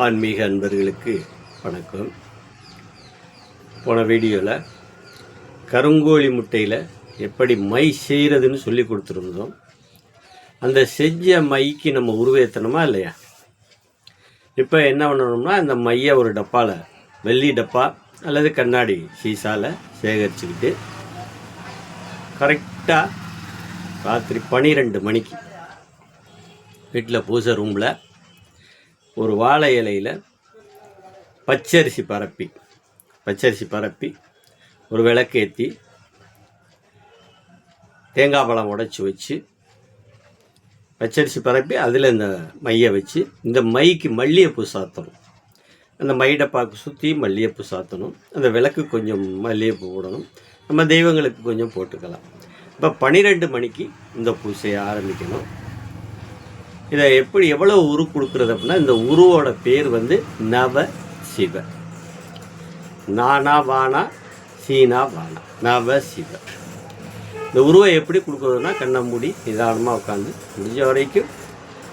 ஆன்மீக அன்பர்களுக்கு வணக்கம். போன வீடியோவில் கருங்கோழி முட்டையில் எப்படி மை செய்கிறதுன்னு சொல்லி கொடுத்துருந்தோம். அந்த செஞ்ச மைக்கு நம்ம உருவேற்றணுமா இல்லையா? இப்போ என்ன பண்ணணும்னா, அந்த மையை ஒரு டப்பாவில், வெள்ளி டப்பா அல்லது கண்ணாடி சீசாவில் சேகரிச்சுக்கிட்டு கரெக்டாக ராத்திரி 12 மணிக்கு வீட்டில் பூஜை ரூமில் ஒரு வாழை இலையில் பச்சரிசி பரப்பி ஒரு விளக்கேற்றி தேங்காய் பழம் உடைச்சி வச்சு பச்சரிசி பரப்பி அதில் இந்த மையை வச்சு இந்த மைக்கு மல்லிகைப்பூ சாத்தணும். அந்த மை டப்பாவுக்கு சுற்றி மல்லிகைப்பூ சாத்தணும். அந்த விளக்கு கொஞ்சம் மல்லிகைப்பூ போடணும். நம்ம தெய்வங்களுக்கு கொஞ்சம் போட்டுக்கலாம். இப்போ 12 மணிக்கு இந்த பூசையை ஆரம்பிக்கணும். இதை எவ்வளோ உரு கொடுக்குறது அப்படின்னா, இந்த உருவோட பேர் நவ சிவ. நானா வானா சீனா வானா நவ சிவ. இந்த உருவை எப்படி கொடுக்குறதுனா, கண்ணை மூடி நிதானமாக உட்காந்து முடிஞ்ச வரைக்கும்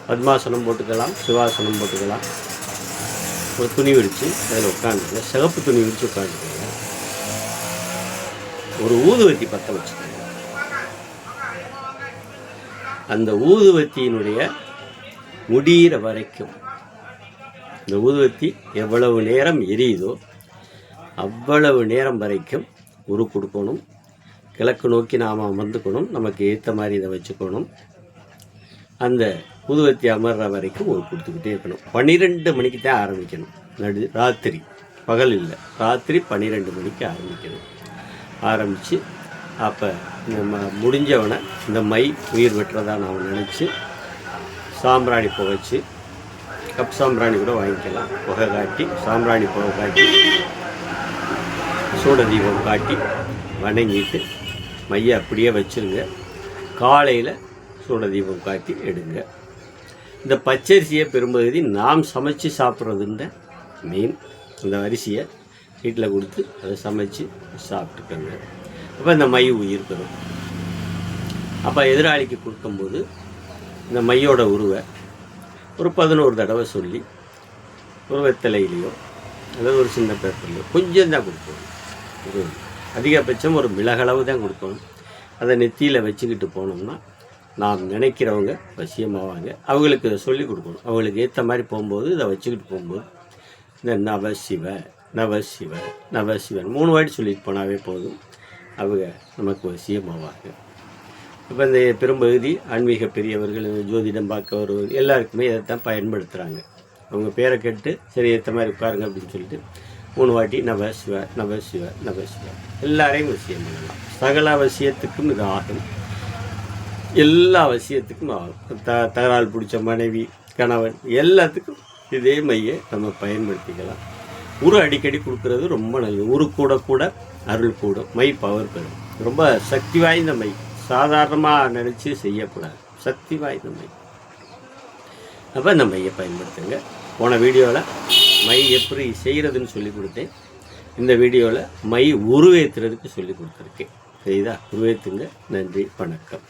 பத்மாசனம் போட்டுக்கலாம், சிவாசனம் போட்டுக்கலாம். ஒரு துணி விரித்து அதில் உட்காந்துங்க, சிகப்பு துணி விரித்து உட்காந்துக்கோங்க. ஒரு ஊதுவத்தி பற்ற வச்சுக்கோங்க. அந்த ஊதுவத்தியினுடைய முடிகிற வரைக்கும், இந்த ஊதுவத்தி எவ்வளவு நேரம் எரியுதோ அவ்வளவு நேரம் வரைக்கும் உரு கொடுக்கணும். கிழக்கு நோக்கி நாம் அமர்ந்துக்கணும். நமக்கு ஏற்ற மாதிரி இதை வச்சுக்கணும். அந்த ஊதுவத்தி அமர்ற வரைக்கும் உரு கொடுத்துக்கிட்டே இருக்கணும். 12 மணிக்கு தான் ஆரம்பிக்கணும். ராத்திரி, பகல் இல்லை, ராத்திரி 12 மணிக்கு ஆரம்பிக்கணும். ஆரம்பித்து அப்போ நம்ம முடிஞ்சவனை இந்த மை உயிர் வெட்டுறதா நாம் நினச்சி சாம்பிராணி புகைச்சி, கப் சாம்பிராணி கூட வாங்கிக்கலாம், புகை காட்டி, சாம்பிராணி புகை காட்டி, சூட தீபம் காட்டி வணங்கிட்டு மையை அப்படியே வச்சுருங்க. காலையில் சூட தீபம் காட்டி எடுங்க. இந்த பச்சரிசியை பெரும்பகுதி நாம் சமைச்சு சாப்பிட்றதுன்ற மீன். அந்த அரிசியை வீட்டில் கொடுத்து அதை சமைச்சு சாப்பிட்டுக்கோங்க. அப்போ இந்த மை உயிர் பெறும். அப்போ எதிராளிக்கு கொடுக்கும்போது இந்த மையோட உருவை ஒரு 11 தடவை சொல்லி ஒரு வெத்தலையிலையோ அல்லது ஒரு சின்ன பேப்பர்லையோ கொஞ்சம் தான் கொடுக்கணும். ஒரு அதிகபட்சம் ஒரு மிளகளவு தான் கொடுக்கணும். அதை நெத்தியில் வச்சுக்கிட்டு போனோம்னா நாம் நினைக்கிறவங்க வசியமாவாங்க. அவங்களுக்கு இதை சொல்லி கொடுக்கணும். அவங்களுக்கு ஏற்ற மாதிரி போகும்போது இதை வச்சுக்கிட்டு போகும்போது இந்த நவசிவ நவசிவ நவசிவன் 3 வாட்டி சொல்லிட்டு போனாவே போதும். அவங்க நமக்கு வசியமாவாங்க. இப்போ இந்த பெரும்பகுதி ஆன்மீக பெரியவர்கள், ஜோதிடம் பார்க்க வருவது எல்லாருக்குமே இதைத்தான் பயன்படுத்துகிறாங்க. அவங்க பேரை கேட்டு சரி ஏற்ற மாதிரி உட்காருங்க அப்படின்னு சொல்லிட்டு 3 வாட்டி நவ சிவ நவ சிவ நவ சிவ எல்லாரையும் வசியம் பண்ணலாம். சகல அவசியத்துக்கும் இது ஆகும். எல்லா அவசியத்துக்கும் ஆகும். தகராறு பிடிச்ச மனைவி, கணவன் எல்லாத்துக்கும் இதே மையை நம்ம பயன்படுத்திக்கலாம். உரு அடிக்கடி கொடுக்கறது ரொம்ப நல்லது. உரு கூட அருள் கூடும். மை பவர் பெறும். ரொம்ப சக்தி வாய்ந்த மை. சாதாரணமாக நினச்சி செய்யக்கூடாது. சக்தி வாய்ந்த மை. அப்போ இந்த மையை பயன்படுத்துங்க. போன வீடியோவில் மை எப்படி செய்கிறதுன்னு சொல்லி கொடுத்தேன். இந்த வீடியோவில் மை உருவேற்றுறதுக்கு சொல்லி கொடுத்துருக்கேன். சரிதா? உருவேற்றுங்க. நன்றி, வணக்கம்.